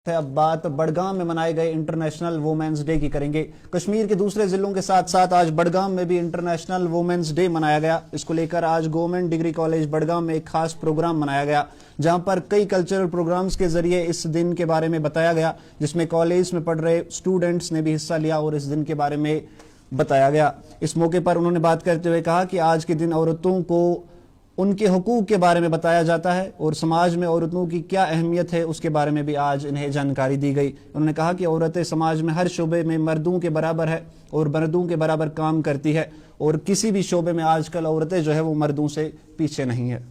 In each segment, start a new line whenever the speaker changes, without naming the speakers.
اب بات بڑگام میں منائے گئے انٹرنیشنل وومنز ڈے کی کریں گے۔ کشمیر کے دوسرے ضلعوں کے ساتھ ساتھ آج بڑگام میں بھی انٹرنیشنل وومنز ڈے منایا گیا۔ اس کو لے کر آج گورنمنٹ ڈگری کالج بڑگام میں ایک خاص پروگرام منایا گیا، جہاں پر کئی کلچرل پروگرامز کے ذریعے اس دن کے بارے میں بتایا گیا، جس میں کالج میں پڑھ رہے اسٹوڈنٹس نے بھی حصہ لیا اور اس دن کے بارے میں بتایا گیا۔ اس موقع پر انہوں نے بات کرتے ہوئے کہا کہ آج کے دن عورتوں کو ان کے حقوق کے بارے میں بتایا جاتا ہے اور سماج میں عورتوں کی کیا اہمیت ہے اس کے بارے میں بھی آج انہیں جانکاری دی گئی۔ انہوں نے کہا کہ عورتیں سماج میں ہر شعبے میں مردوں کے برابر ہے اور مردوں کے برابر کام کرتی ہے، اور کسی بھی شعبے میں آج کل عورتیں جو ہے وہ مردوں سے پیچھے نہیں ہے۔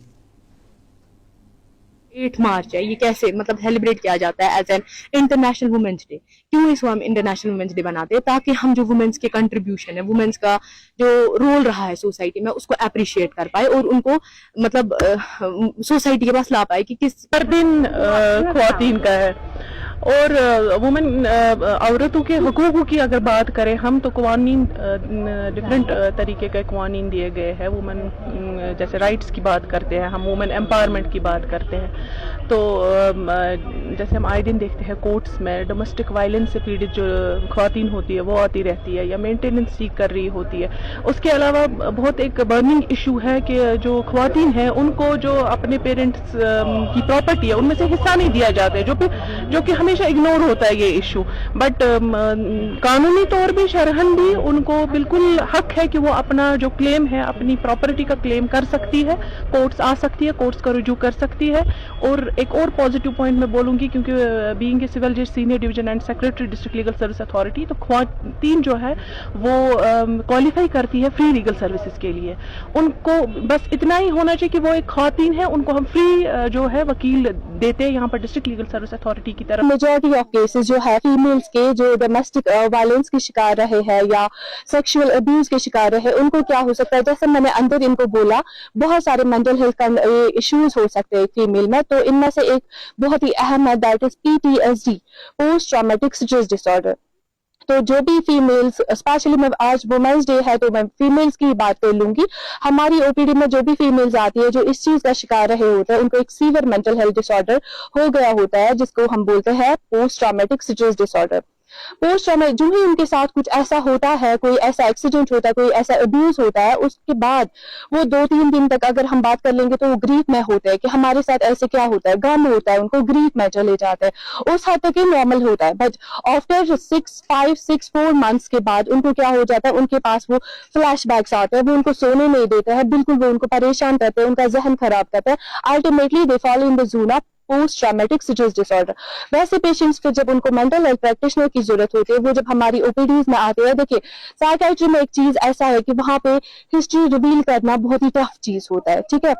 8 مارچ ہے، یہ کیسے مطلب سیلیبریٹ کیا جاتا ہے as an international women's day? کیوں اس کو ہم انٹرنیشنل وومنس ڈے بناتے ہیں؟ تاکہ ہم جو وومنس کے کنٹریبیوشن ہے، وومنس کا جو رول رہا ہے سوسائٹی میں، اس کو اپریشیٹ کر پائے اور ان کو مطلب سوسائٹی کے پاس لا پائے کہ کس
ہر دن خواتین کا ہے۔ اور وومن عورتوں کے حقوق کی اگر بات کریں ہم تو قوانین ڈفرینٹ طریقے کے قوانین دیے گئے ہیں۔ وومن جیسے رائٹس کی بات کرتے ہیں، ہم وومن امپاورمنٹ کی بات کرتے ہیں، تو جیسے ہم آئے دن دیکھتے ہیں کورٹس میں ڈومیسٹک وائلنس سے پیڑت جو خواتین ہوتی ہے وہ آتی رہتی ہے یا مینٹیننس سیکھ کر رہی ہوتی ہے۔ اس کے علاوہ بہت ایک برننگ ایشو ہے کہ جو خواتین ہیں ان کو جو اپنے پیرنٹس کی پراپرٹی ہے ان میں سے حصہ نہیں دیا جاتا ہے، جو کہ ہمیشہ اگنور ہوتا ہے یہ ایشو۔ بٹ قانونی طور بھی شرعن بھی ان کو بالکل حق ہے کہ وہ اپنا جو کلیم ہے اپنی پراپرٹی کا کلیم کر سکتی ہے، کورٹس آ سکتی ہے، کورٹس کا رجوع کر سکتی ہے۔ اور ایک اور پازیٹیو پوائنٹ میں بولوں گی، کیونکہ بینگ اے سول جج senior division and secretary district legal service authority, تو خواتین جو ہے وہ کوالیفائی کرتی ہے فری لیگل سروسز کے لیے۔ ان کو بس اتنا ہی ہونا چاہیے کہ وہ ایک خواتین ہے، ان کو ہم فری جو ہے وکیل دیتے ہیں یہاں پر ڈسٹرکٹ لیگل سروس اتھارٹی کی طرف۔
میجورٹی آف کیسز جو ہے فیمیلز کے جو ڈومیسٹک وائلنس کے شکار رہے ہیں یا سیکشول ابیوز کے شکار رہے، ان کو کیا ہو سکتا ہے؟ جیسے میں نے اندر ان کو بولا، بہت سارے مینٹل ہیلتھ ایشوز ہو سکتے ہیں فیمیل میں، تو ان میں سے ایک بہت ہی اہم ہے، that is PTSD، post traumatic stress dis order. تو جو بھی فیمیلز، اسپیشلی میں آج وومنس ڈے ہے تو میں فیمیلز کی بات کر لوں گی، ہماری OPD میں جو بھی فیمیلز آتی ہے جو اس چیز کا شکار رہے ہوتے ہیں، ان کو ایک سیویئر مینٹل ہیلتھ ڈس آرڈر ہو گیا ہوتا ہے، جس کو ہم بولتے ہیں post traumatic stress dis order. Post traumatic جو ہی ان کے ساتھ کچھ ایسا ہوتا ہے، کوئی ایسا ایکسیڈنٹ ہوتا ہے، کوئی ایسا ابیوز ہوتا ہے، اس کے بعد وہ 2-3 دن تک اگر ہم بات کر لیں گے تو وہ گریف میں ہوتے ہیں کہ ہمارے ساتھ ایسے کیا ہوتا ہے، غم ہوتا ہے، ان کو گریف میں چلے جاتے ہیں، اس حد تک یہ نارمل ہوتا ہے۔ بٹ آفٹر 4 منتھس کے بعد ان کو کیا ہو جاتا ہے، ان کے پاس وہ فلیش بیکس آتے ہیں، وہ ان کو سونے نہیں دیتے ہیں، بالکل وہ ان کو پریشان کرتے ہیں، ان کا ذہن خراب کرتے ہیں، ultimately they fall in the zone of post traumatic stress dis order. ویسے پیشنٹس پھر جب ان کو مینٹل ہیلتھ پریکٹیشنر کی ضرورت ہوتی ہے، وہ جب ہماری OPDs میں آتے ہیں، دیکھیے سائیکیٹری میں ایک چیز ایسا ہے کہ وہاں پہ ہسٹری ریویل کرنا بہت ہی ٹف چیز ہوتا ہے، ٹھیک ہے۔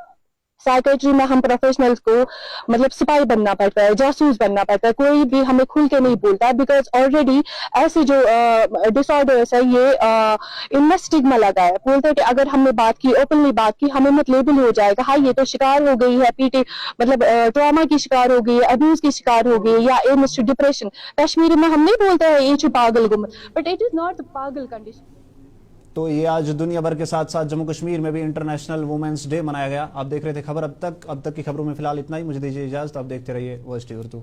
سائیکیٹری میں ہم پروفیشنلز کو مطلب سپاہی بننا پڑتا ہے، جاسوس بننا پڑتا ہے، کوئی بھی ہمیں کھل کے نہیں بولتا ہے، بیکاز آلریڈی ایسے جو ڈس آرڈرس ہے یہ ان میں اسٹگما لگا ہے، بولتے ہیں کہ اگر ہم نے بات کی، اوپنلی بات کی، ہمیں مت لیبل ہو جائے گا، ہاں یہ تو شکار ہو گئی ہے مطلب ٹراما کی شکار ہو گئی ہے، ابیوز کی شکار ہو گئی ہے، یا ڈپریشن۔ کشمیری میں ہم نہیں بولتے ہیں یہ پاگل گم، بٹ اٹ از ناٹ پاگل کنڈیشن۔
تو یہ آج دنیا بھر کے ساتھ ساتھ جموں کشمیر میں بھی انٹرنیشنل وومنس ڈے منایا گیا۔ آپ دیکھ رہے تھے خبر اب تک کی خبروں میں فی الحال اتنا ہی، مجھے دیجیے اجازت، آپ دیکھتے رہیے وائس ٹی اردو۔